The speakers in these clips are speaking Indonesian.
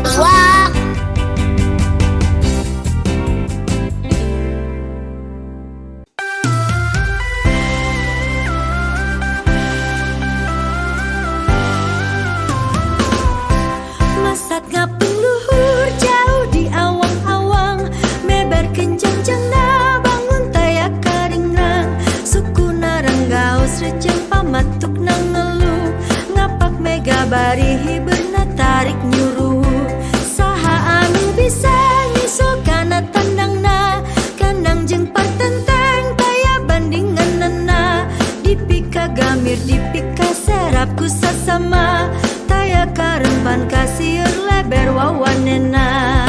dua. Masat ngapung luhur jauh di awang-awang, mebar kencang jangna bangun tayak karingrang, suku naranggaos receng pamatuk nang ngelu, ngapak mega barihi berna tarik nyuruh, saha anu bisa nyusul kana tandangna, kandang jeung partenteng taya bandingan nana, dipika gamir dipika serap ku sasama, taya karempan kasir leber wawanena,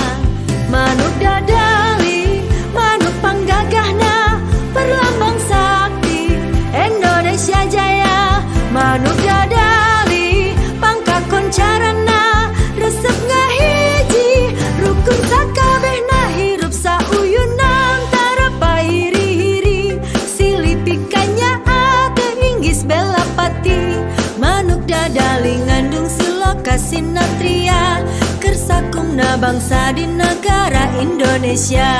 manuk dadali manuk panggagahna, perlambang sakti Indonesia Jaya, manuk dadali pangkakon carana, resep ngahiji rukun sakabehna hirup sauyunan tarapai hiri-hiri, silih pikanya ate inggis bela pati, manuk dadali ngandung siloka sinatria, kersakumna bangsa di negara Indonesia.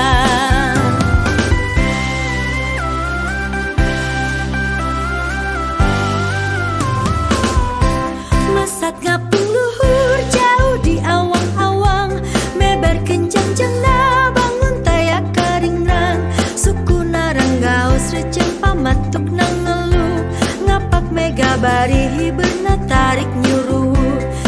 Masat ngapung luhur jauh di awang-awang, mebar kencang jangna bangun tayak karingrang, suku naranggaos receng pamatuk nang ngelu, ngapak mega barihi berna tarik nyuruh,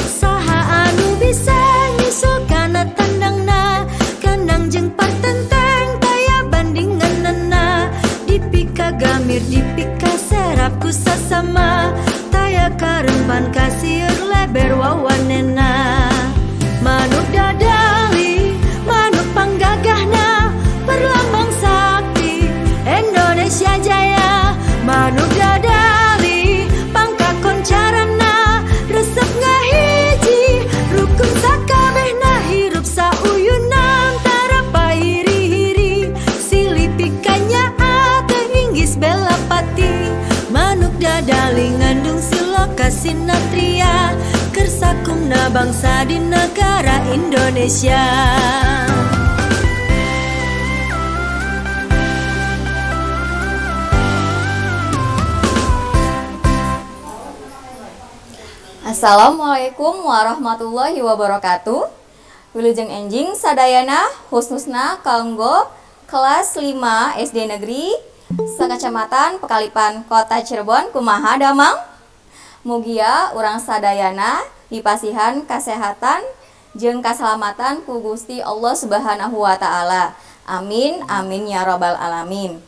saha anu bisa nyusul kana tandangna, kandang jeung partenteng taya bandingan nana, dipika gamir dipika serap ku sasama, taya karempan kasir leber wawanena, manuk dadali manuk panggagahna, perlambang sakti Indonesia Jaya, manuk dadali pangkakon carana, resep ngahiji rukun sakabehna hirup sauyunan tarapai hiri-hiri, silih pikanya ate inggis bela pati, manuk dadali ngandung siloka sinatria, kersakumna bangsa di negara Indonesia. Assalamualaikum warahmatullahi wabarakatuh. Wilujeng enjing sadayana khususna kanggo kelas 5 SD Negeri Sakacamatan Pekalipan Kota Cirebon kumaha damang? Mugia urang sadayana dipasihan kasehatan jeung kaselamatan ku Gusti Allah Subhanahu wa taala. Amin amin ya rabbal alamin.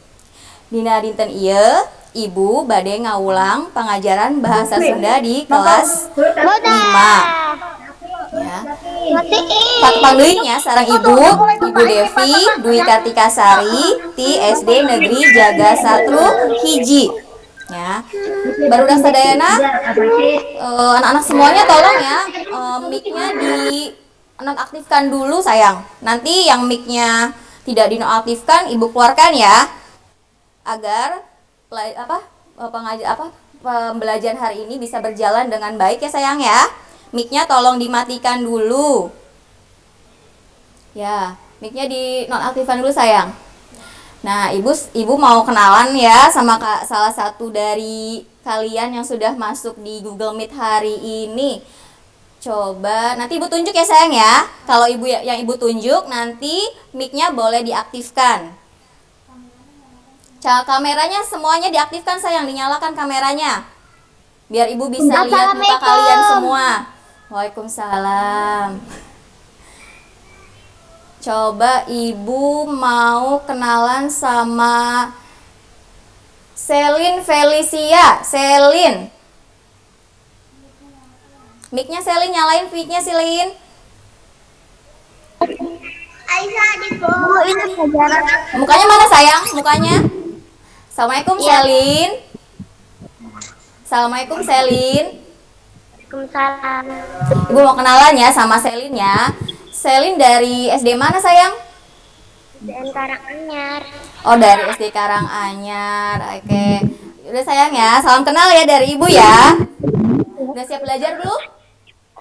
Dina dinten ieu Ibu bade ngaulang pengajaran bahasa Sunda di kelas 5. Ya. Patepang deui nya sareng Ibu Devi Dwi Kartika Sari ti SD Negeri Jaga Satru Hiji. Ya. Barudak sadayana anak-anak semuanya tolong ya mic-nya di nonaktifkan dulu sayang. Nanti yang mic-nya tidak dinonaktifkan Ibu keluarkan ya. Agar pembelajaran hari ini bisa berjalan dengan baik ya sayang ya. Mic-nya tolong dimatikan dulu. Ya, mic-nya di nonaktifkan dulu sayang. Nah, ibu mau kenalan ya sama salah satu dari kalian yang sudah masuk di Google Meet hari ini. Coba nanti ibu tunjuk ya sayang ya. Kalau ibu yang ibu tunjuk nanti mic-nya boleh diaktifkan. Kameranya semuanya diaktifkan sayang, dinyalakan kameranya biar ibu bisa lihat muka kalian semua. Waalaikumsalam. Coba ibu mau kenalan sama Selin Felicia. Selin, mic-nya Selin nyalain, mic-nya Selin. Mukanya mana sayang? Mukanya. Assalamualaikum Selin. Assalamualaikum Selin. Waalaikumsalam. Ibu mau kenalan ya sama Selin ya. Selin dari SD mana sayang? Dan Karanganyar. Oh dari SD Karanganyar. Oke. Udah sayang ya. Salam kenal ya dari ibu ya. Udah siap belajar belum?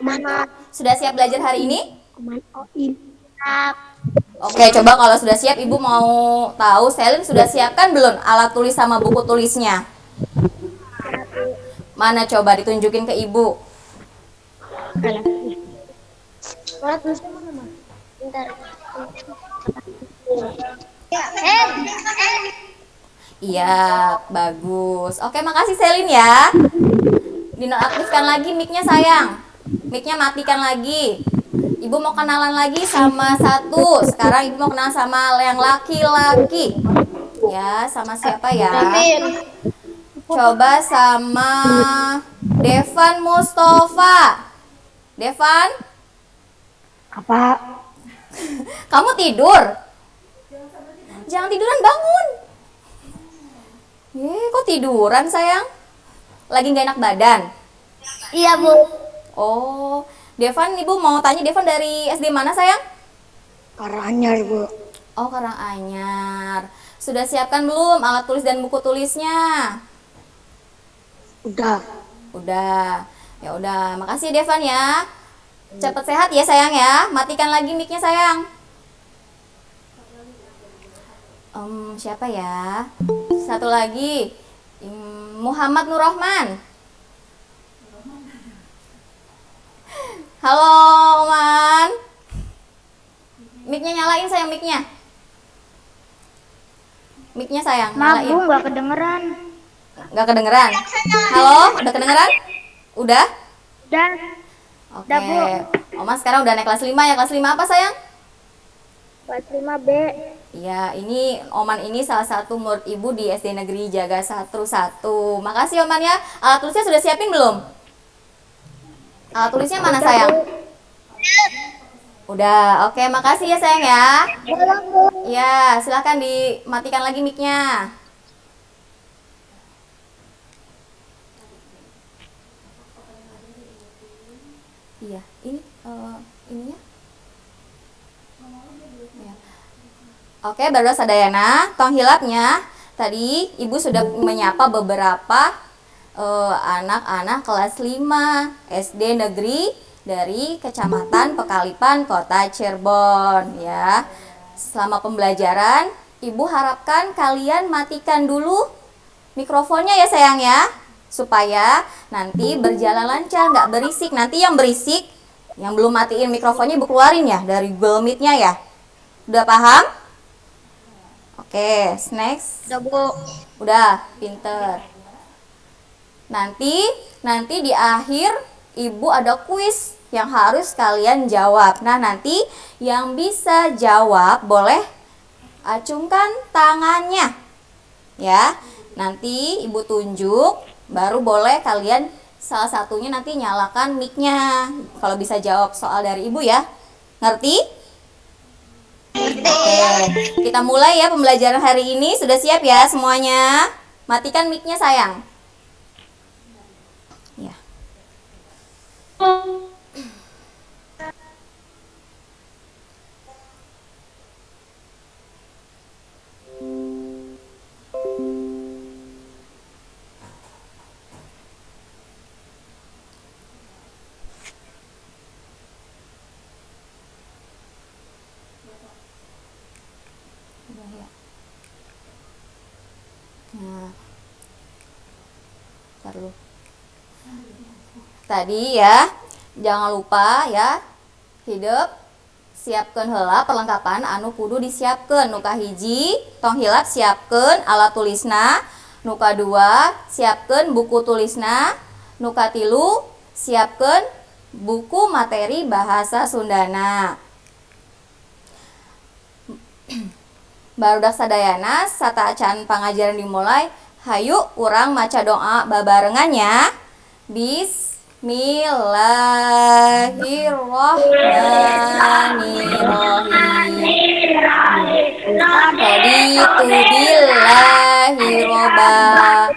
Mana? Sudah siap belajar hari ini? Siap. Oke, coba kalau sudah siap Ibu mau tahu Selin sudah siapkan belum alat tulis sama buku tulisnya? Mana coba ditunjukin ke Ibu. Alat tulisnya mana, Mas? Bentar. Iya, bagus. Oke, makasih Selin ya. Dinonaktifkan lagi mic-nya sayang. Mic-nya matikan lagi. Ibu mau kenalan lagi sama satu. Sekarang Ibu mau kenalan sama yang laki-laki. Ya, sama siapa ya? Coba sama Devan Mustafa. Devan? Apa? Kamu tidur? Jangan tiduran, bangun. Kok tiduran sayang? Lagi nggak enak badan? Iya, Bu. Oh, Devan, Ibu mau tanya Devan dari SD mana sayang? Karanganyar, Bu. Oh, Karanganyar. Sudah siapkan belum alat tulis dan buku tulisnya? Udah. Udah. Ya udah, makasih Devan ya. Cepat sehat ya sayang ya. Matikan lagi mic-nya sayang. Siapa ya? Satu lagi. Muhammad Nurrahman. Halo, Oman. Mic-nya nyalain sayang mic-nya. Mic-nya sayang, Maaf, Bu, nyalain. nggak kedengeran. Nggak kedengeran? Halo, udah kedengeran? Udah? Dan Oke. Udah, Bu. Oma sekarang udah naik kelas 5 ya. Kelas 5 apa sayang? kelas 5B. Iya, ini Oman ini salah satu murid Ibu di SD Negeri Jaga 1. Makasih Oman ya. Alat tulisnya sudah siapin belum? Alat tulisnya mana sayang? Udah, oke, makasih ya sayang ya. Ya, silahkan dimatikan lagi mic-nya. Iya, ininya. Ya. Oke, baru sadayana, tong hilapnya. Tadi Ibu sudah menyapa beberapa anak-anak kelas 5 SD Negeri dari Kecamatan Pekalipan, Kota Cirebon ya. Selama pembelajaran, Ibu harapkan kalian matikan dulu mikrofonnya ya sayang ya, supaya nanti berjalan lancar, nggak berisik. Nanti yang berisik, yang belum matiin mikrofonnya Ibu keluarin ya dari Google Meet-nya ya. Udah paham? Oke, next. Udah, Bu. Udah, pinter. Nanti di akhir Ibu ada kuis yang harus kalian jawab. Nah, nanti yang bisa jawab boleh acungkan tangannya. Ya. Nanti Ibu tunjuk, baru boleh kalian salah satunya nanti nyalakan mic-nya. Kalau bisa jawab soal dari Ibu ya. Ngerti? Oke, kita mulai ya pembelajaran hari ini. Sudah siap ya semuanya? Matikan mic-nya sayang. Ya. Udah ya. Nah, ntar dulu. Tadi ya, jangan lupa ya, hidup siapkan heula perlengkapan anu kudu disiapkan. Nuka hiji, tong hilap siapkan alat tulisna. Nuka dua, siapkan buku tulisna. Nuka tilu, siapkan buku materi bahasa Sundana. Barudak sadayana sata acan pangajaran dimulai. Hayu urang maca doa babarengannya. Bismillahirrahmanirrahim. Raditu billahi robba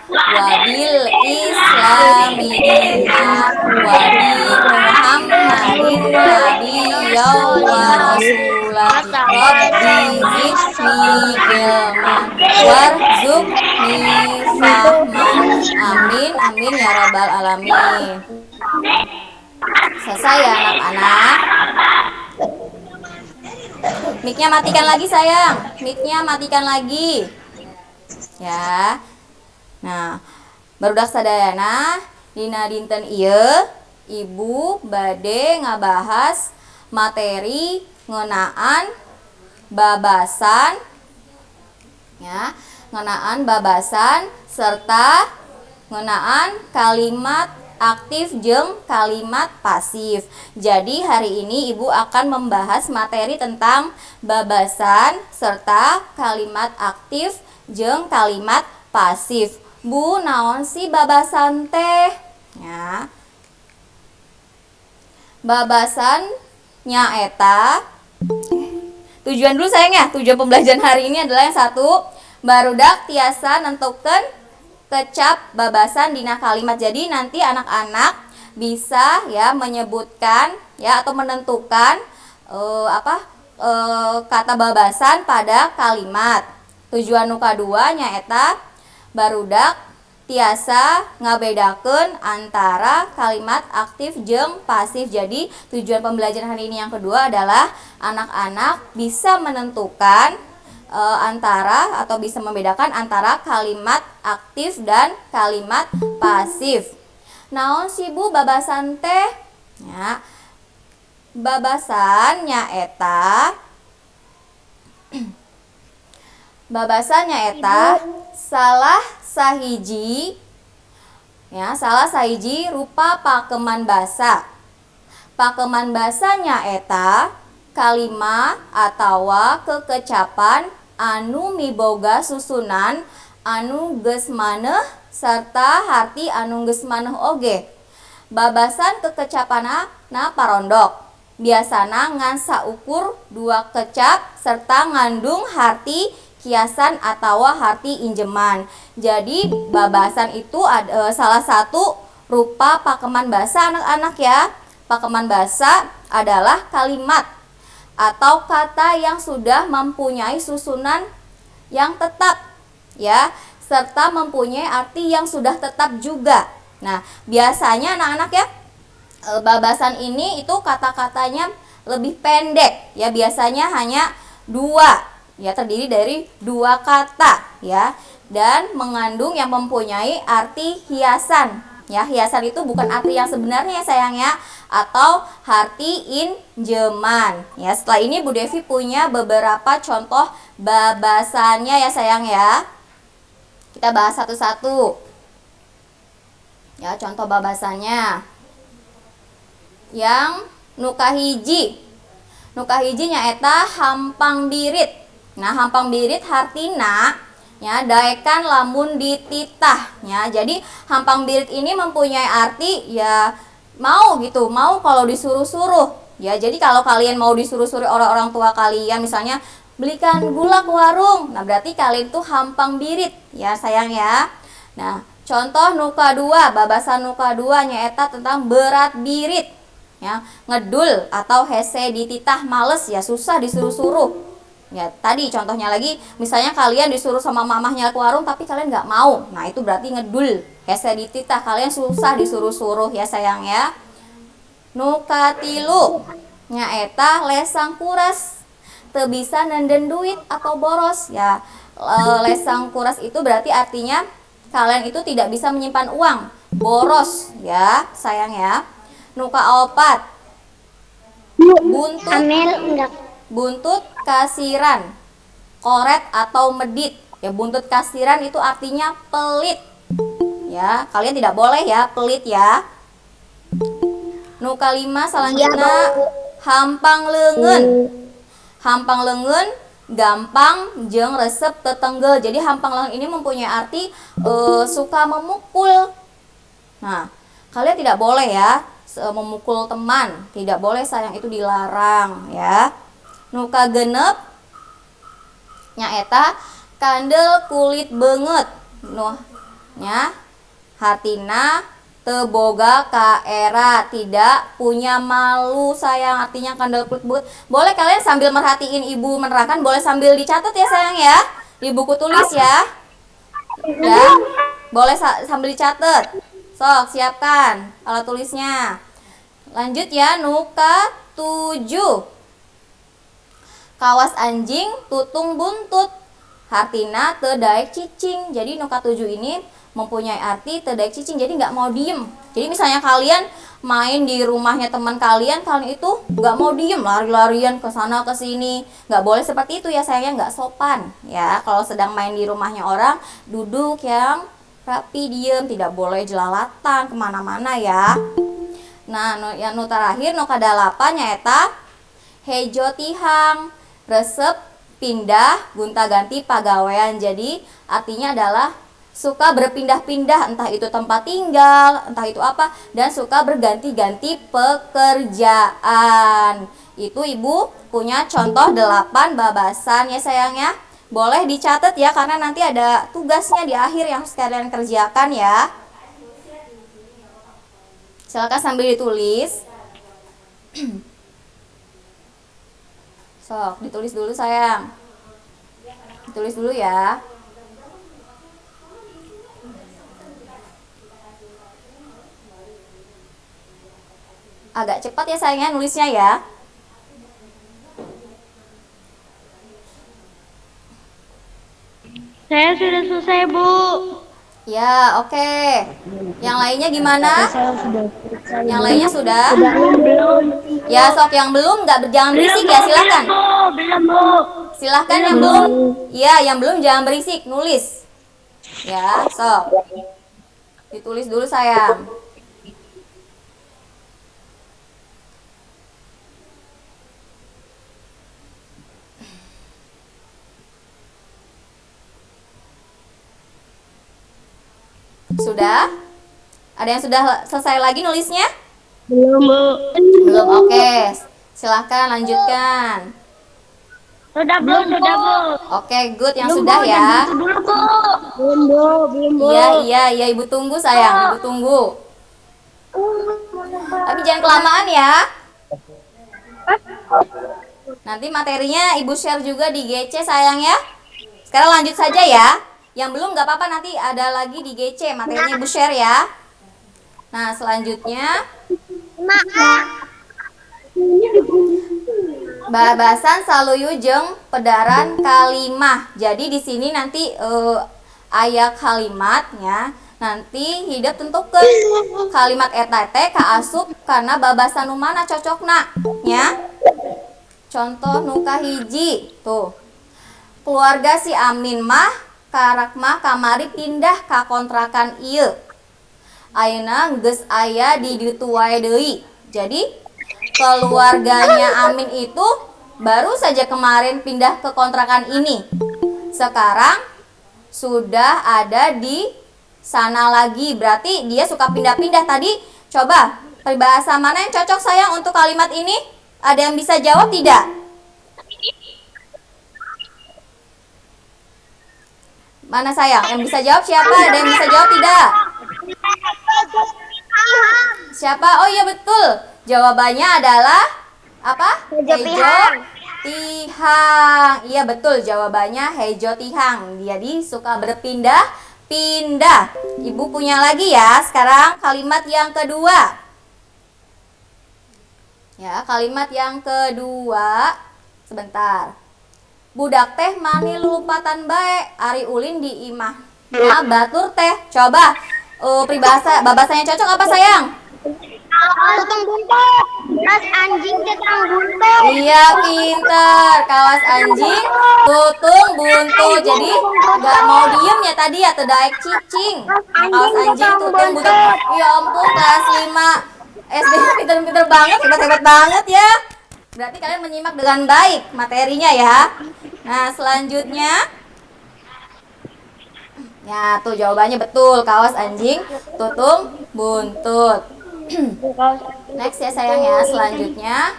wa bil islami dina wa bi Muhammadin nabiyya wa rasulah. Rabbi zidni ilman warzuqni fahman. Amin amin ya rabbal alamin. Selesai ya anak-anak. Mic-nya matikan lagi sayang. Mic-nya matikan lagi. Ya. Nah, barudak sadayana dina dinten ieu Ibu bade ngabahas materi ngeunaan babasan ya, ngeunaan babasan serta ngeunaan kalimat aktif jeung kalimat pasif. Jadi hari ini Ibu akan membahas materi tentang babasan serta kalimat aktif jeung kalimat pasif. Bu, naon sih babasan teh? Ya. Babasan nyaeta. Tujuan dulu sayang ya. Tujuan pembelajaran hari ini adalah yang satu, barudak tiasa nentukeun kecap babasan dina kalimat. Jadi nanti anak-anak bisa ya menyebutkan ya atau menentukan kata babasan pada kalimat. Tujuan nu kadua nyaeta barudak tiasa ngabedakeun antara kalimat aktif jeung pasif. Jadi tujuan pembelajaran hari ini yang kedua adalah anak-anak bisa menentukan antara atau bisa membedakan antara kalimat aktif dan kalimat pasif. Naon sih Bu babasan teh? Ya. Babasan nyaeta salah sahiji rupa pakeman basa. Pakeman basa nyaeta kalimat atawa kekecapan anu miboga susunan anu geus maneh sarta harti anu geus maneh oge. Babasan kekecapanna parondok. Biasana ngan saukur 2 kecap serta ngandung harti kiasan atau harti injeman. Jadi babasan itu salah satu rupa pakeman basa anak-anak ya. Pakeman basa adalah kalimat atau kata yang sudah mempunyai susunan yang tetap ya, serta mempunyai arti yang sudah tetap juga. Nah, biasanya anak-anak ya, babasan ini itu kata-katanya lebih pendek ya, biasanya hanya 2 ya, terdiri dari 2 kata ya, dan mengandung yang mempunyai arti hiasan ya. Hiasan itu bukan arti yang sebenarnya ya sayang ya, atau arti injeman ya. Setelah ini Bu Devi punya beberapa contoh babasannya ya sayang ya. Kita bahas satu-satu ya, contoh babasannya. Yang nukahiji nyaeta hampang birit. Nah, hampang birit hartina ya daekan lamun dititah ya. Jadi hampang birit ini mempunyai arti ya mau gitu, mau kalau disuruh-suruh ya. Jadi kalau kalian mau disuruh-suruh oleh orang tua kalian, misalnya belikan gula ke warung, nah berarti kalian tuh hampang birit ya sayang ya. Nah, contoh nuka 2, babasan nuka 2 nyaeta tentang berat birit ya, ngedul atau hese dititah, males ya, susah disuruh-suruh ya. Tadi contohnya lagi, misalnya kalian disuruh sama mamahnya ke warung tapi kalian nggak mau, nah itu berarti ngedul, hese dititah, kalian susah disuruh-suruh ya sayang ya. Nuka 3 nyaeta lesang kuras, teu bisa nenden duit atau boros ya. Lesang kuras itu berarti artinya kalian itu tidak bisa menyimpan uang, boros ya sayang ya. Nuka 4 buntut kasiran, koret atau medit ya. Buntut kasiran itu artinya pelit ya, kalian tidak boleh ya pelit ya. Nuka 5 selanjutnya hampang leungeun. Hampang leungeun gampang jeung resep tetenggel. Jadi hampang leungeun ini mempunyai arti suka memukul. Nah, kalian tidak boleh ya memukul teman, tidak boleh sayang, itu dilarang ya. Nuka 6 nyaeta kandel kulit beungeut. Nuh nya hartina teboga kaera, tidak punya malu sayang, artinya kandel kulit beungeut. Boleh kalian sambil merhatiin ibu menerangkan, boleh sambil dicatat ya sayang ya, di buku tulis ya. Ya, boleh sambil dicatat. Sok, siapkan alat tulisnya. Lanjut ya, nuka 7. kawas anjing tutung buntut. Artina teu daek cicing. Jadi nu katujuh ini mempunyai arti teu daek cicing. Jadi nggak mau diem. Jadi misalnya kalian main di rumahnya teman kalian itu nggak mau diem, lari-larian ke sana ke sini. Nggak boleh seperti itu ya sayangnya, nggak sopan ya. Kalau sedang main di rumahnya orang, duduk yang rapi, diem, tidak boleh jelalatan kemana-mana ya. Nah, yang nu terakhir nu kadalapan nyaeta hejo tihang, resep pindah gonta ganti pagawean. Jadi artinya adalah suka berpindah-pindah, entah itu tempat tinggal, entah itu apa, dan suka berganti-ganti pekerjaan. Itu ibu punya contoh 8 babasan ya sayangnya. Boleh dicatat ya, karena nanti ada tugasnya di akhir yang harus kalian kerjakan ya. Silakan sambil ditulis. Sok, ditulis dulu sayang. Ditulis dulu ya. Agak cepat ya sayangnya nulisnya ya. Saya sudah selesai, Bu. Ya, oke. Yang lainnya gimana? Yang lainnya sudah? Belum. Ya, sok yang belum jangan berisik ya, silakan. Belum, Bu. Silahkan yang belum. Iya, yang belum jangan berisik, nulis. Ya, sok. Ditulis dulu sayang. Sudah? Ada yang sudah selesai lagi nulisnya? Belum, Bu. Belum, oke. Silahkan lanjutkan. Sudah, Bu. Sudah, Bu. Oke, good. Yang sudah ya. Dulu, Bu. Belum, Bu. Belum, Bu. Iya, Ibu tunggu sayang. Ibu tunggu. Tapi jangan kelamaan ya. Nanti materinya Ibu share juga di GC sayang ya. Sekarang lanjut saja ya. Yang belum nggak apa-apa, nanti ada lagi di GC materinya Ibu share ya. Nah, selanjutnya babasan saluyu jeung pedaran kalimah. Jadi di sini nanti aya kalimatnya. Nanti hidup tentukan kalimat eta teh kaasup karena babasan nu mana cocokna nya. Contoh nu kahiji tuh. Keluarga si Amin mah karak mah kamari pindah ka kontrakan ieu. Ayeuna geus aya di ditu wae deui. Jadi keluarganya Amin itu baru saja kemarin pindah ke kontrakan ini. Sekarang sudah ada di sana lagi. Berarti dia suka pindah-pindah tadi. Coba peribahasa mana yang cocok sayang untuk kalimat ini? Ada yang bisa jawab tidak? Mana sayang? Yang bisa jawab siapa? Ada yang bisa jawab tidak? Siapa? Oh iya betul. Jawabannya adalah apa? Hejo tihang. Iya betul, jawabannya hejo tihang. Jadi suka berpindah-pindah. Ibu punya lagi ya. Sekarang kalimat yang kedua. Ya, kalimat yang kedua. Sebentar. Budak teh mani lulupatan bae, ari ulin di imah. Nah, batur teh. Coba peribahasa babasanya cocok apa sayang? Tutung buntut. Kawas anjing tutung buntut. Iya, pinter. Kawas anjing tutung buntut. Jadi nggak mau diem ya tadi ya, terdaik cicing. Kawas anjing tutung buntut. Ya ampun, kelas 5 SD pinter-pinter banget, hebat-hebat banget ya. Berarti kalian menyimak dengan baik materinya ya. Nah, selanjutnya. Ya, tuh jawabannya betul. Kawas anjing, tutung buntut. Next ya sayang ya. Selanjutnya.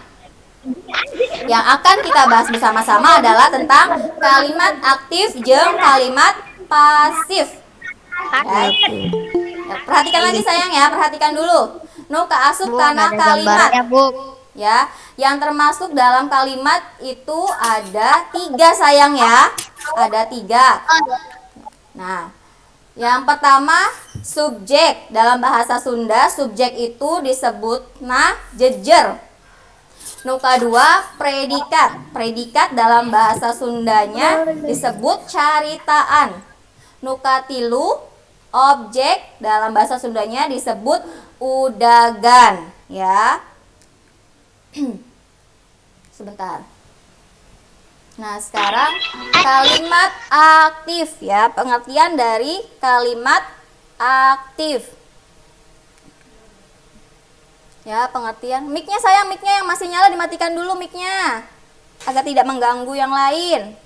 Yang akan kita bahas bersama-sama adalah tentang kalimat aktif jeung kalimat pasif. Ya. Perhatikan lagi sayang ya, perhatikan dulu. Nu kaasup kana kalimat. Ya, yang termasuk dalam kalimat itu ada 3 sayang ya. Ada 3. Nah, yang pertama subjek. Dalam bahasa Sunda, subjek itu disebut jejer. Nu kadua predikat. Predikat dalam bahasa Sundanya disebut caritaan. Nu katilu objek dalam bahasa Sundanya disebut udagan, ya. Sebentar. Nah, sekarang kalimat aktif, ya. Pengertian dari kalimat aktif. Ya, pengertian. Mic-nya sayang, mic-nya yang masih nyala dimatikan dulu mic-nya. Agar tidak mengganggu yang lain.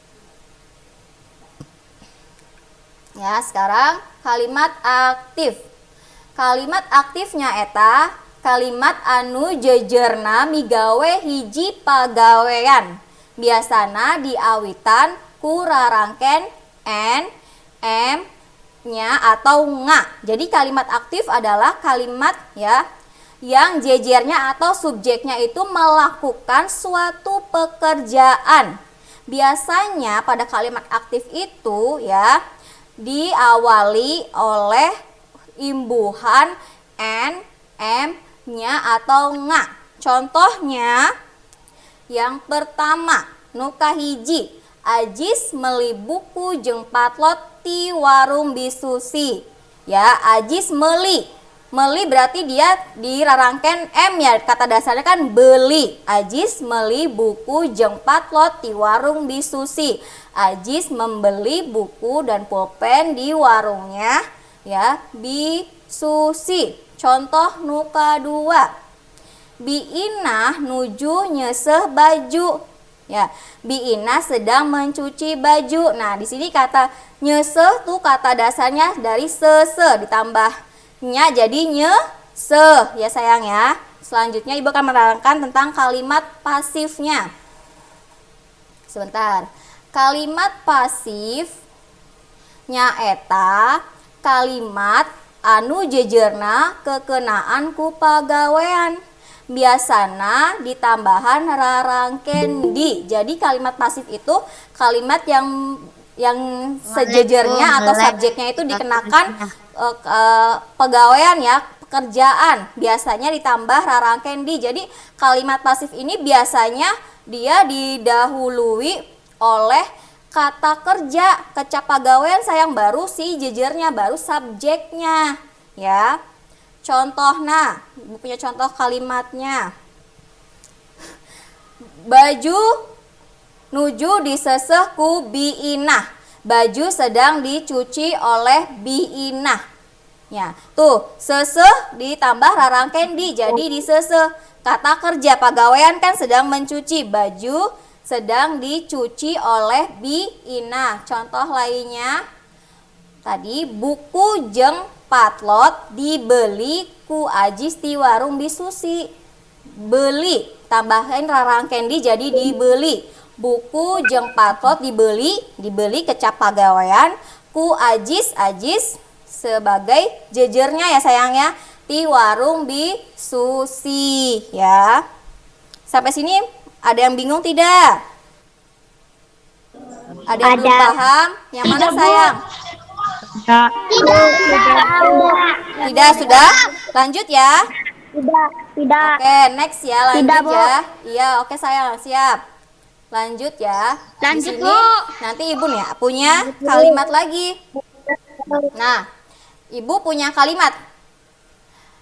Ya, sekarang kalimat aktif. Kalimat aktifnya eta kalimat anu jejerna migawe hiji pagawean. Biasana diawitan ku rarangken n, m nya atau nga. Jadi kalimat aktif adalah kalimat ya yang jejernya atau subjeknya itu melakukan suatu pekerjaan. Biasanya pada kalimat aktif itu ya diawali oleh imbuhan n, m nya atau nga. Contohnya yang pertama, nu kahiji, Ajis meli buku jeung patlot ti warung bisusi. Ya, Ajis meli. Meli berarti dia dirarangken M ya, kata dasarnya kan beli. Ajis meli buku jeung patlot di warung bisusi. Ajis membeli buku dan pulpen di warungnya ya bisusi. Contoh nu kadua, Biinah nuju nyeseh baju. Ya, Biinah sedang mencuci baju. Nah, di sini kata nyeseh tuh kata dasarnya dari sese ditambah nya jadi nyeseh ya sayang ya. Selanjutnya ibu akan menerangkan tentang kalimat pasifnya. Sebentar. Kalimat pasifnya eta kalimat anu jejerna kekenaan ku pagawean. Biasana ditambahan rarangken di. Jadi kalimat pasif itu kalimat yang sejejernya atau subjeknya itu dikenakan pegawaian ya, pekerjaan. Biasanya ditambah rarangken di. Jadi kalimat pasif ini biasanya dia didahului oleh kata kerja, kecapagawean sayang baru si jejernya, baru subjeknya ya. Contohna, ibu punya contoh kalimatnya. Baju nuju diseseh ku Biinah. Baju sedang dicuci oleh Biinah. Ya, tuh seseh ditambah rarangken di jadi diseseh. Kata kerja pagawean kan sedang mencuci, baju sedang dicuci oleh Biinah. Contoh lainnya tadi buku jeung patlot dibeli ku Ajis di warung bisusi. Beli tambahin rarangken di jadi dibeli. Buku jeung patlot dibeli kecapagawean ku Ajis sebagai jejernya ya sayangnya di warung bisusi ya. Sampai sini ada yang bingung tidak? Ada yang belum paham? Yang mana sayang? Tidak, sudah? Lanjut ya? Tidak. Oke, next ya, lanjut Tidak, Bu. ya. Iya, oke sayang, siap. Lanjut ya. Lanjut, Di sini, Bu. nanti ibu nih punya kalimat lagi. Nah, ibu punya kalimat.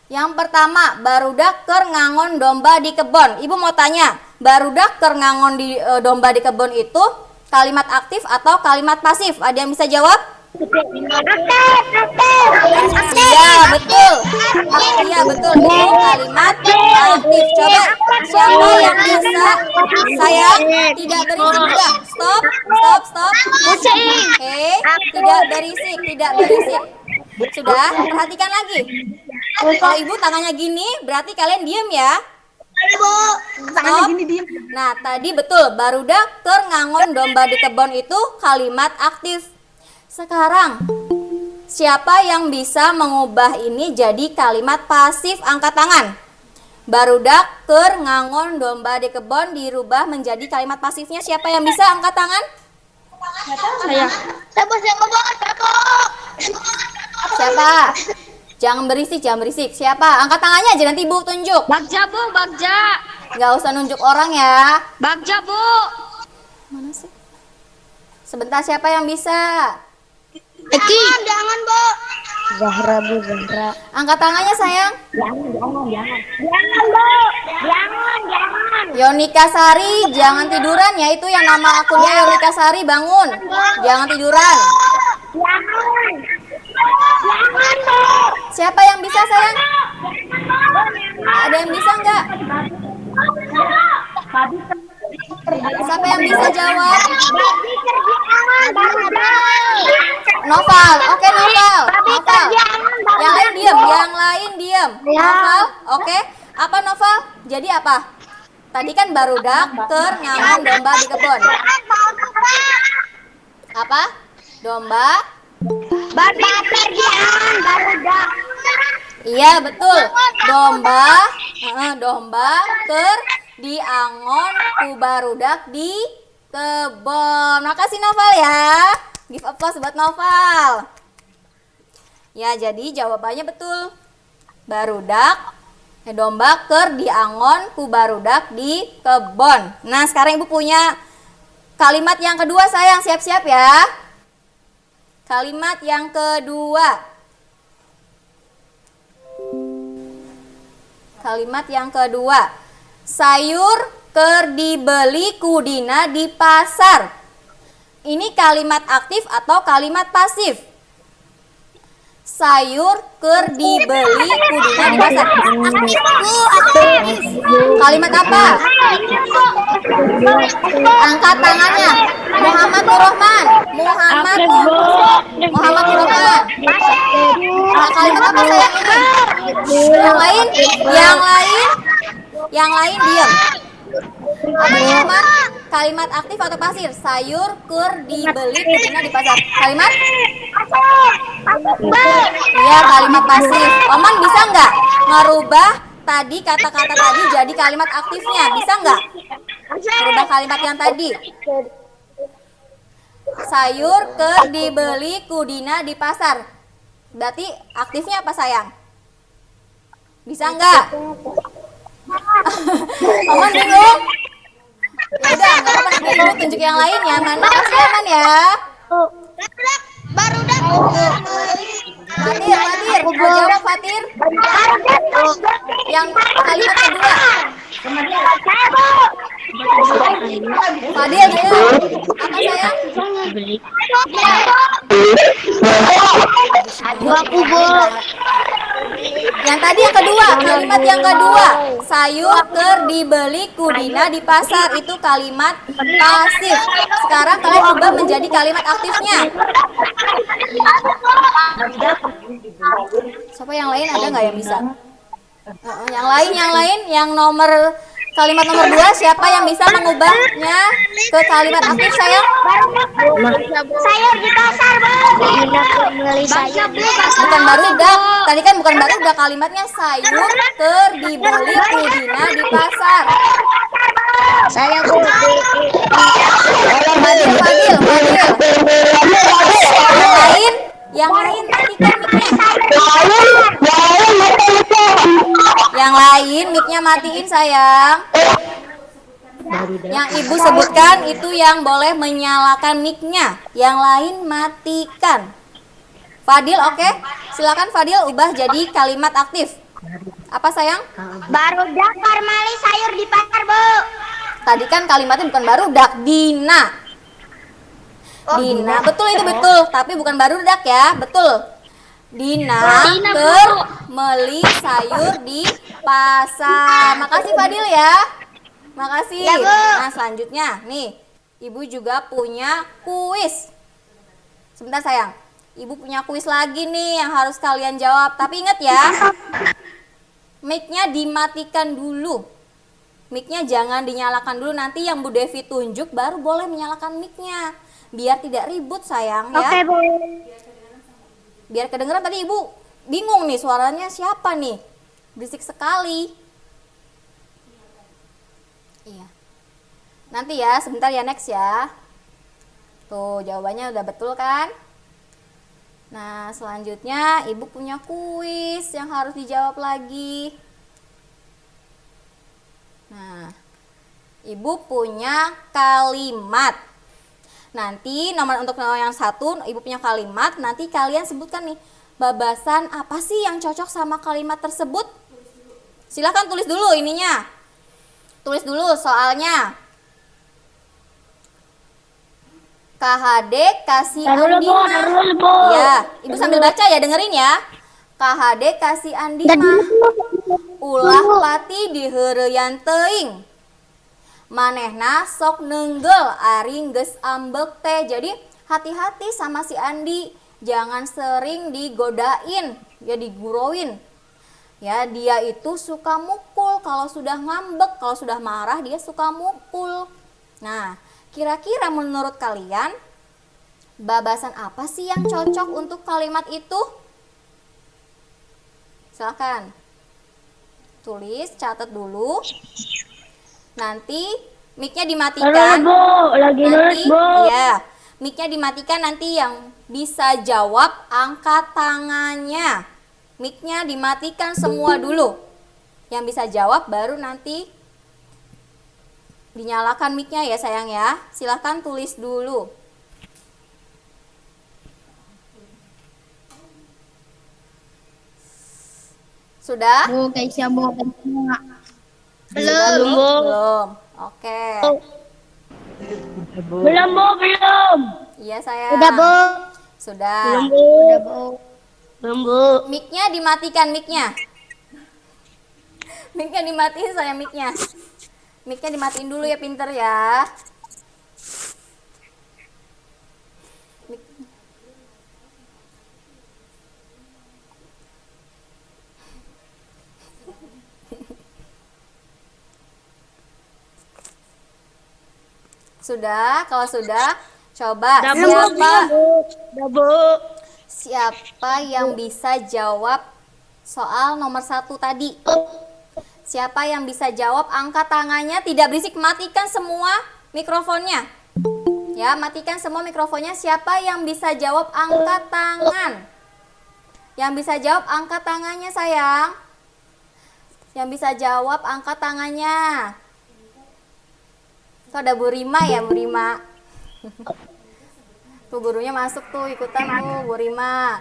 Yang pertama, barudak keur ngangon domba di kebon. Ibu mau tanya, barudak keur ngangon di domba di kebon itu kalimat aktif atau kalimat pasif? Ada yang bisa jawab? Iya, betul. Iya, betul. Itu kalimat aktif. Coba siapa yang bisa? Sayang, tidak berisik juga. Stop. Oke, tidak berisik. Sudah, perhatikan lagi. Kalau ibu tangannya gini, berarti kalian diem ya. Stop. Nah, tadi betul. Barudak keur ngangon domba di kebon itu kalimat aktif. Sekarang, siapa yang bisa mengubah ini jadi kalimat pasif? Angkat tangan. Barudak keur ngangon domba di kebon dirubah menjadi kalimat pasifnya. Siapa yang bisa? Angkat tangan. Saya bisa ngomong, Siapa? Jangan berisik. Siapa? Angkat tangannya aja nanti ibu tunjuk. Bagja, Bu, Bagja. Nggak usah nunjuk orang ya. Bagja, Bu. Mana sih? Sebentar, siapa yang bisa? Eki. Jangan, Bu. Zahra, Bu, Zahra. Angkat tangannya sayang. Jangan, Bu. Jangan. Yonika Sari, jangan tiduran ya. Itu yang nama akunnya Yonika Sari, bangun. Jangan tiduran. Jangan, Bu. Siapa yang bisa sayang? Ada yang bisa nggak? Siapa yang bisa jawab? Noval, oke Noval. Noval. Yang lain diem. Noval, oke. Apa Noval? Jadi apa? Tadi kan barudak ngangon domba di kebun. Apa? Domba? Iya betul. Domba diangon ku barudak di kebon. Makasih Noval ya. Give applause buat Noval. Ya, jadi jawabannya betul. Domba diangon ku barudak di kebon. Nah, sekarang Ibu punya kalimat yang kedua sayang. Siap-siap ya. Kalimat yang kedua. Sayur dibeli kudina di pasar. Ini kalimat aktif atau kalimat pasif? Sayur dibeli kudina di pasar. Kalimat apa? Angkat tangannya. Muhammad Nur Rahman. Nah, kalimat apa sayang ini? Yang lain diam. Apa Muhammad? Kalimat aktif atau pasif? Sayur dibeli kudina di pasar. Kalimat? Iya, kalimat pasif. Oman bisa nggak merubah tadi kata-kata tadi jadi kalimat aktifnya? Bisa nggak? Merubah kalimat yang tadi. Sayur dibeli kudina di pasar. Berarti aktifnya apa sayang? Bisa nggak? Oman bingung? Ya udah, nggak apa-apa, nanti Ibu tunjuk yang lainnya. Makasih Aman ya. Fatir, mau jawab Fatir? Yang kalimat kedua. Fadil, apa sayang? Yang tadi yang kedua, kalimat yang kedua. Sayur dibeli kudina di pasar, itu kalimat pasif. Sekarang kalian ubah menjadi kalimat aktifnya. Siapa yang lain, ada nggak yang bisa? Yang lain, yang kalimat nomor 2, siapa yang bisa mengubahnya ke kalimat aktif sayang? Sayur di pasar, Bu. Bukan barudak. Tadi kan bukan barudak, kalimatnya sayur dibeli kudina di pasar. Saya Bu. Fadil. Yang lain matikan mic-nya. Yang lain mic-nya matiin sayang. Yang Ibu sebutkan itu yang boleh menyalakan mic-nya. Yang lain matikan. Fadil, oke? Silakan Fadil ubah jadi kalimat aktif. Apa sayang? Barudak Karmali sayur di pasar, Bu. Tadi kan kalimatnya bukan barudak, Dina. Dina, betul itu betul, tapi bukan barudak ya, betul. Dina meli sayur di pasar. Makasih Fadil ya. Makasih. Ya, Bu. Nah, selanjutnya nih, Ibu juga punya kuis. Sebentar sayang. Ibu punya kuis lagi nih yang harus kalian jawab. Tapi ingat ya, mic-nya dimatikan dulu. Mic-nya jangan dinyalakan dulu, nanti yang Bu Devi tunjuk baru boleh menyalakan mic-nya. Biar tidak ribut sayang ya. Oke, Bu. Biar kedengeran, tadi Ibu bingung nih suaranya siapa nih. Berisik sekali. Iya. Nanti ya, sebentar ya, next ya. Tuh, jawabannya udah betul kan? Nah, selanjutnya Ibu punya kuis yang harus dijawab lagi. Nah, Ibu punya kalimat. Nanti untuk nomor yang 1, Ibu punya kalimat. Nanti kalian sebutkan nih, babasan apa sih yang cocok sama kalimat tersebut? Silahkan tulis dulu ininya. Tulis dulu soalnya. KHD kasih Andi mah. Ya, Ibu sambil baca ya, dengerin ya. KHD kasih Andi mah. Ulah pati di heureuyan teuing. Manehna sok nenggel ari geus ambek teh. Jadi hati-hati sama si Andi. Jangan sering digodain, ya diguroin. Ya, dia itu suka mukul kalau sudah ngambek, kalau sudah marah dia suka mukul. Nah, kira-kira menurut kalian babasan apa sih yang cocok untuk kalimat itu? Silakan. Tulis, catat dulu. Nanti mic-nya dimatikan. Nanti ya, mic-nya dimatikan, nanti yang bisa jawab angkat tangannya. Mic-nya dimatikan semua dulu. Yang bisa jawab baru nanti dinyalakan mic-nya ya sayang ya. Silahkan tulis dulu. Sudah? Bu, Keisha, Bu. Belum. Oke. Belum, Bu, belum. Iya sayang. Udah, Bu. Sudah. Belum, Bu. Udah, Bu. Belum, Bu. Mic-nya dimatikan, mic-nya. Mic-nya dimatiin sayang, mic-nya. Mic-nya dimatiin dulu ya, pinter ya. Sudah? Kalau sudah, coba siapa yang bisa jawab soal nomor 1 tadi? Siapa yang bisa jawab, angkat tangannya, tidak berisik, matikan semua mikrofonnya. Ya, matikan semua mikrofonnya. Siapa yang bisa jawab, angkat tangan. Yang bisa jawab, angkat tangannya sayang. Yang bisa jawab, angkat tangannya. Tuh ada Bu Rima ya, Bu Rima. Tuh gurunya masuk tuh, ikutan tuh Bu Rima.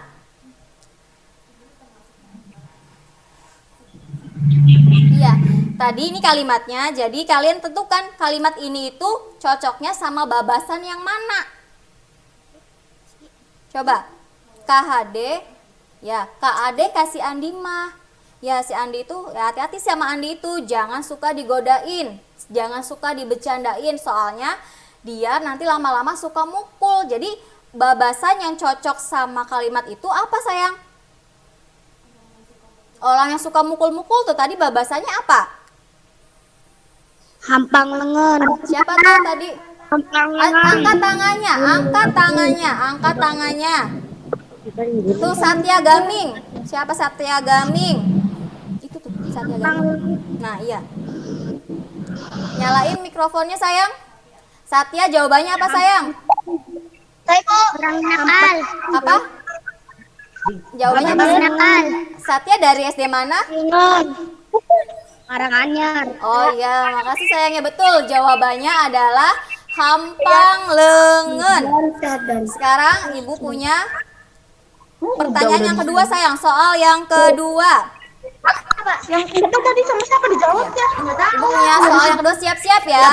Iya, tadi ini kalimatnya. Jadi kalian tentukan kalimat ini itu cocoknya sama babasan yang mana. Coba. KHD, ya KAD kasih Andi mah. Ya si Andi itu, ya hati-hati sama Andi itu, jangan suka digodain, jangan suka dibecandain, soalnya dia nanti lama-lama suka mukul. Jadi babasan yang cocok sama kalimat itu apa sayang? Orang yang suka mukul-mukul tuh tadi babasannya apa? Hampang lengan. Siapa tuh tadi? Hampang lengan. Angkat tangannya, angkat tangannya, angkat tangannya. Tuh Satya Gaming. Siapa Satya Gaming? Itu tuh Satya Gaming. Nah iya. Nyalain mikrofonnya sayang. Satya, jawabannya apa sayang? Saya orang nakal. Apa? Jawabannya apa? Orang nakal. Satya dari SD mana? Karanganyar. Oh iya, makasih sayangnya, betul. Jawabannya adalah Hampang Leungeun. Sekarang Ibu punya pertanyaan yang kedua sayang, soal yang kedua. Yang itu tadi sama siapa dijawabnya? Ibu punya soal yang kedua, siap-siap ya.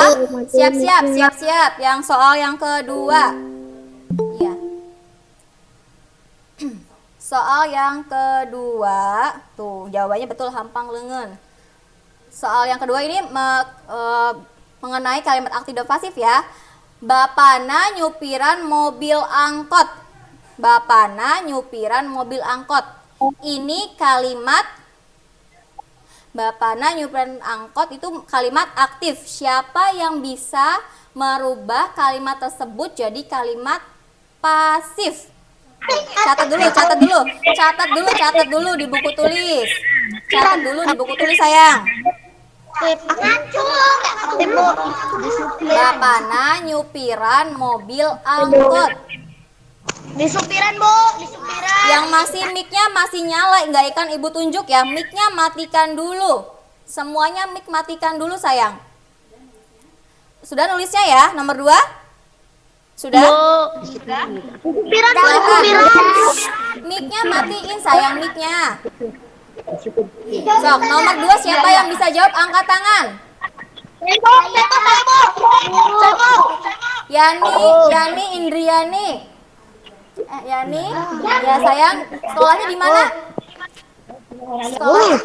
Siap-siap. Yang soal yang kedua. Iya. Soal yang kedua, tuh jawabannya betul, Hampang Leungeun. Soal yang kedua ini mengenai kalimat aktif dan pasif ya. Bapana nyupiran mobil angkot. Bapana nyupiran mobil angkot. Ini kalimat Bapana nyupiran angkot itu kalimat aktif. Siapa yang bisa merubah kalimat tersebut jadi kalimat pasif? Catat dulu di buku tulis. Catat dulu di buku tulis sayang. Bapana nyupiran mobil angkot. Di supiran, Bu, di supiran. Yang masih mic-nya masih nyala, nggak ikan Ibu tunjuk ya. Mic-nya matikan dulu. Semuanya mic matikan dulu sayang. Sudah nulisnya ya, nomor 2? Sudah? Silakan. Mic-nya matiin sayang, mic-nya. Sok, nomor 2 siapa yang bisa jawab? Angkat tangan. Yani Indriani. Yani, ya sayang, sekolahnya di mana? Sekolah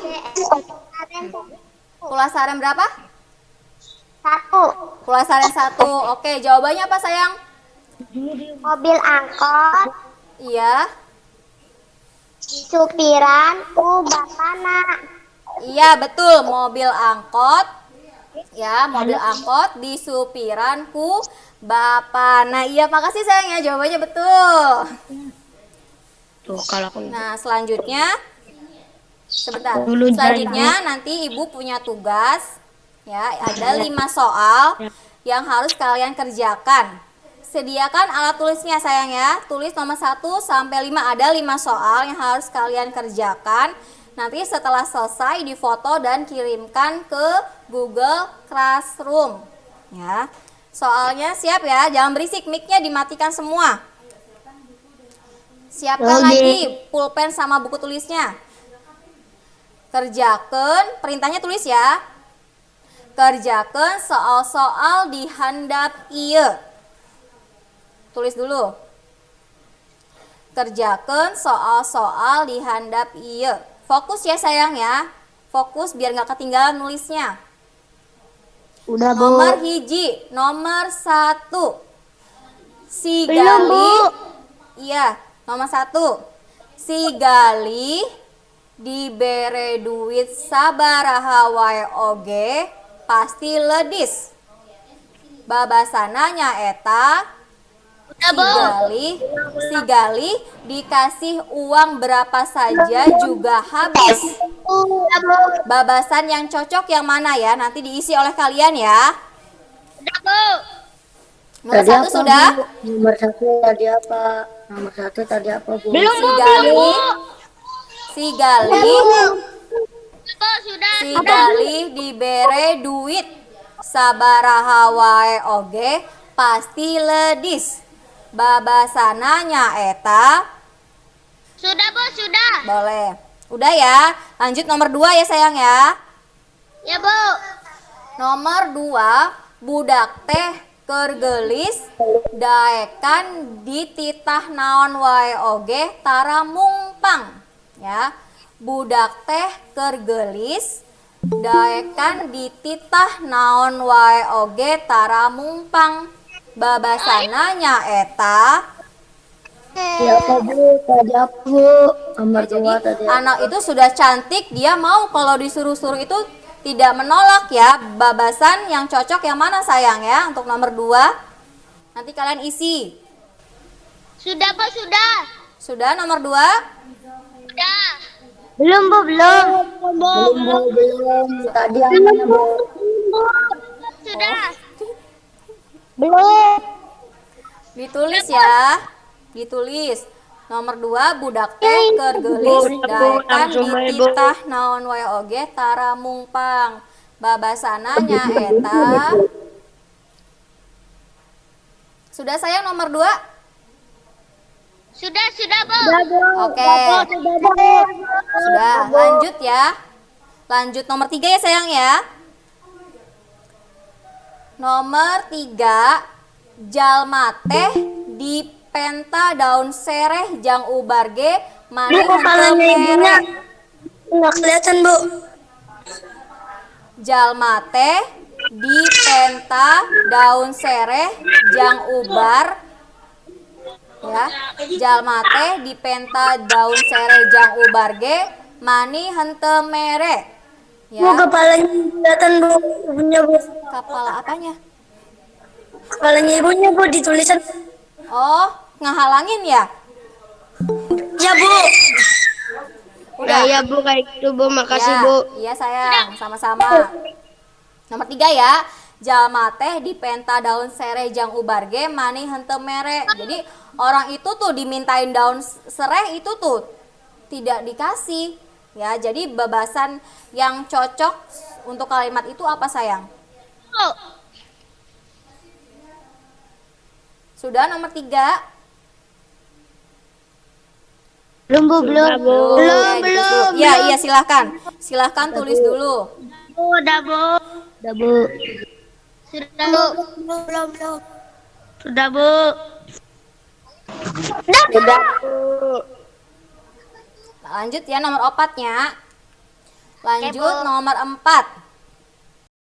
Pulau Sarem berapa? 1. Pulau Sarem 1. Oke, jawabannya apa sayang? Mobil angkot Iya. supiran ku bapana. Iya, betul. Mobil angkot. Ya, mobil angkot di supiranku Bapak. Nah, iya makasih sayang ya, jawabannya betul. Tuh kalau aku Nah, selanjutnya sebentar. Selanjutnya nanti Ibu punya tugas ya, ada 5 soal yang harus kalian kerjakan. Sediakan alat tulisnya sayang ya. Tulis nomor 1 sampai 5, ada 5 soal yang harus kalian kerjakan. Nanti setelah selesai difoto dan kirimkan ke Google Classroom. Ya. Soalnya siap ya, jangan berisik, mic-nya dimatikan semua. Siapkan lagi pulpen sama buku tulisnya. Kerjakan, perintahnya tulis ya. Kerjakan soal-soal di handap ieu. Tulis dulu. Kerjakan soal-soal di handap ieu. Fokus ya sayang ya. Fokus biar nggak ketinggalan nulisnya. udah Nomor hiji, nomor 1. Si Gali. Iya, nomor 1. Si Gali dibere duit sabaraha wae oge pasti ledis. Babasana nyaeta si Gali dikasih uang berapa saja juga habis. Babasan yang cocok yang mana ya? Nanti diisi oleh kalian ya. Nomor 1 sudah? Nomor 1 tadi apa? Nomor 1 tadi apa, Bu? Si Gali dibere duit sabaraha wae oge pasti ledis. Babasana nyaeta. Sudah, Bu, sudah. Boleh. Udah ya. Lanjut nomor 2 ya sayang ya. Ya, Bu. Nomor 2, budak teh keur geulis daekan dititah naon wae oge tara mungpang. Ya. Budak teh keur geulis daekan dititah naon wae oge tara mungpang. Babasana nyaeta. Siapa, Bu? Tadi apa, Bu? Nomor 2 tadi apa? Anak itu sudah cantik, dia mau kalau disuruh-suruh itu tidak menolak ya. Babasan yang cocok yang mana sayang ya untuk nomor 2? Nanti kalian isi. Sudah, Bu, sudah. Sudah nomor 2? Sudah. Belum, Bu, belum. Belum. Tadi apa, Bu? Sudah. Belum. Ditulis ya. Ditulis. Nomor 2, budak teh keur geulis daekan dititah naon wae oge tara mungpang. Babasana nyaeta. Sudah sayang nomor 2? Sudah, Bu. Oke. Sudah, lanjut ya. Lanjut nomor 3 ya sayang ya. Nomor 3, jalma teh dipenta daun sereh jang ubarge mani henteu mere. Nggak kelihatan, Bu. Jalma teh dipenta daun sereh jang ubar ya. Jalma teh dipenta daun sereh jang ubarge mani henteu mere. Ya. Bu, kepalanya kelihatan, Bu. Ibunya, Bu. Kepala apanya? Kepalanya ibunya, Bu, di tulisan. Oh, ngehalangin ya? Ya, Bu. Udah. Ya, Bu, kayak gitu, Bu. Makasih, Ya, Bu. iya sayang, sama-sama. Nomor 3 ya. Jalma teh dipenta daun sereh jang ubarge mani henteu mere. Jadi orang itu tuh dimintain daun sereh itu tuh tidak dikasih. Ya, jadi babasan yang cocok untuk kalimat itu apa sayang? Sudah nomor 3? Belum bu, belum. Belum. Ya, iya silahkan. Silahkan tulis dulu. Udah bu. Sudah bu. Sudah bu. Lanjut ya nomor 4-nya. Lanjut nomor 4.